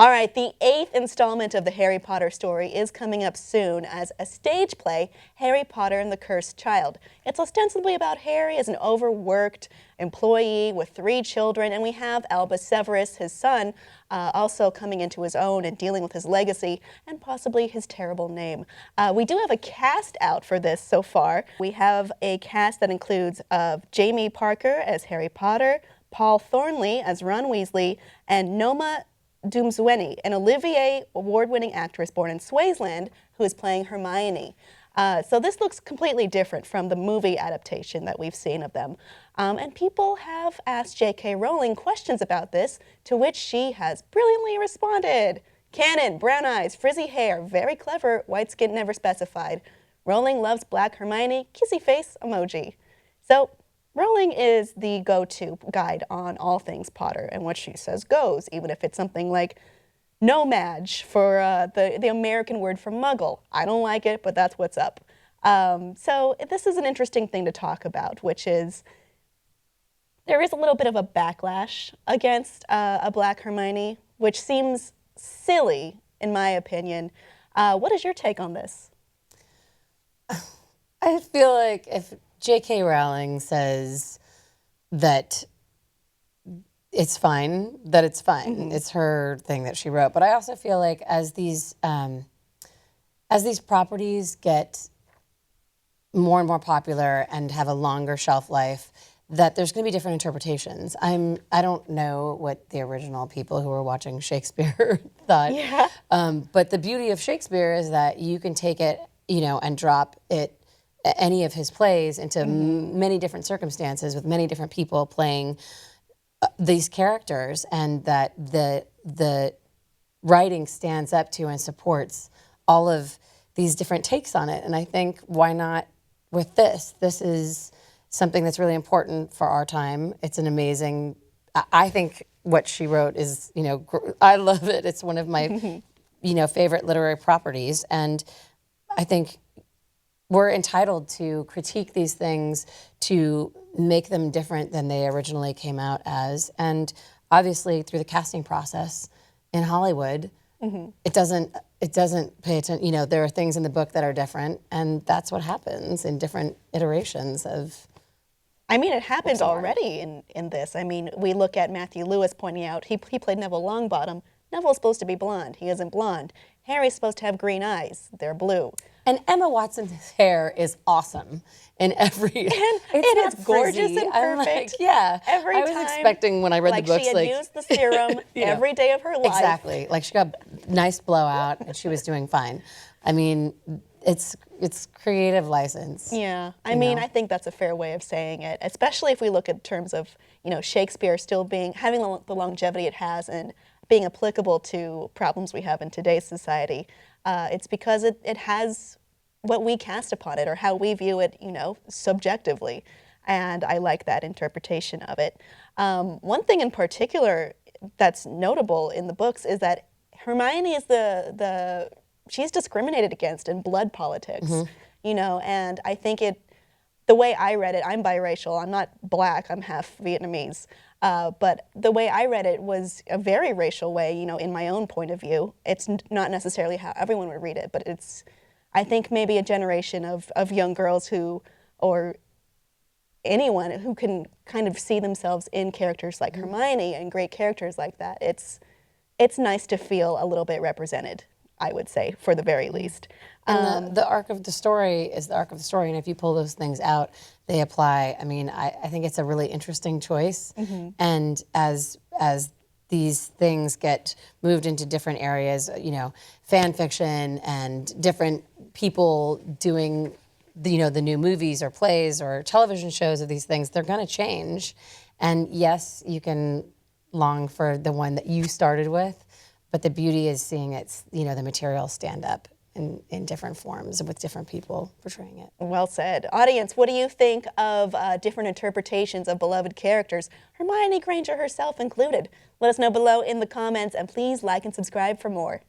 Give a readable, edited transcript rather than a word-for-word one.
All right, the 8th installment of the Harry Potter story is coming up soon as a stage play, Harry Potter and the Cursed Child. It's ostensibly about Harry as an overworked employee with 3 children, and we have Albus Severus, his son, also coming into his own and dealing with his legacy and possibly his terrible name. We do have a cast out for this so far. We have a cast that includes Jamie Parker as Harry Potter, Paul Thornley as Ron Weasley, and Noma Dumezweni, an Olivier Award-winning actress born in Swaziland who is playing Hermione. So this looks completely different from the movie adaptation that we've seen of them. And people have asked J.K. Rowling questions about this, to which she has brilliantly responded. Canon, brown eyes, frizzy hair, very clever, white skin never specified. Rowling loves black Hermione, kissy face emoji. So Rowling is the go-to guide on all things Potter, and what she says goes, even if it's something like no-mage for the American word for muggle. I don't like it, but that's what's up. So this is an interesting thing to talk about, which is there is a little bit of a backlash against a black Hermione, which seems silly, in my opinion. What is your take on this? I feel like if J.K. Rowling says that it's fine, that it's fine. Mm-hmm. It's her thing that she wrote. But I also feel like as these properties get more and more popular and have a longer shelf life, that there's going to be different interpretations. I don't know what the original people who were watching Shakespeare thought. Yeah. But the beauty of Shakespeare is that you can take it, and drop it, any of his plays, into many different circumstances with many different people playing these characters, and that the writing stands up to and supports all of these different takes on it. And I think, why not with this? This is something that's really important for our time. It's an amazing, I think what she wrote is, I love it. It's one of my, favorite literary properties. And I think we're entitled to critique these things, to make them different than they originally came out as. And obviously through the casting process in Hollywood, it doesn't pay attention. There are things in the book that are different, and that's what happens in different iterations of. I mean, it happened already in this. I mean, we look at Matthew Lewis pointing out, he played Neville Longbottom. Neville's supposed to be blonde. He isn't blonde. Harry's supposed to have green eyes. They're blue. And Emma Watson's hair is awesome in every. And it is gorgeous and perfect. Every time. I was expecting when I read the books, she had used the serum every day of her life. Exactly. Like she got nice blowout and she was doing fine. I mean, it's creative license. Yeah. I mean, I think that's a fair way of saying it, especially if we look at terms of, Shakespeare still having the longevity it has and being applicable to problems we have in today's society. It's because it has what we cast upon it, or how we view it, subjectively. And I like that interpretation of it. One thing in particular that's notable in the books is that Hermione is she's discriminated against in blood politics, and I think the way I read it, I'm biracial, I'm not black, I'm half Vietnamese. But the way I read it was a very racial way, in my own point of view. It's not necessarily how everyone would read it, but it's, I think, maybe a generation of young girls or anyone who can kind of see themselves in characters like Hermione and great characters like that. It's nice to feel a little bit represented, I would say, for the very least. And the arc of the story is the arc of the story, and if you pull those things out, they apply. I mean, I think it's a really interesting choice, and as these things get moved into different areas, fan fiction and different people doing the new movies or plays or television shows of these things, they're going to change. And yes, you can long for the one that you started with, but the beauty is seeing the material stand up in different forms with different people portraying it. Well said. Audience, what do you think of different interpretations of beloved characters, Hermione Granger herself included? Let us know below in the comments, and please like and subscribe for more.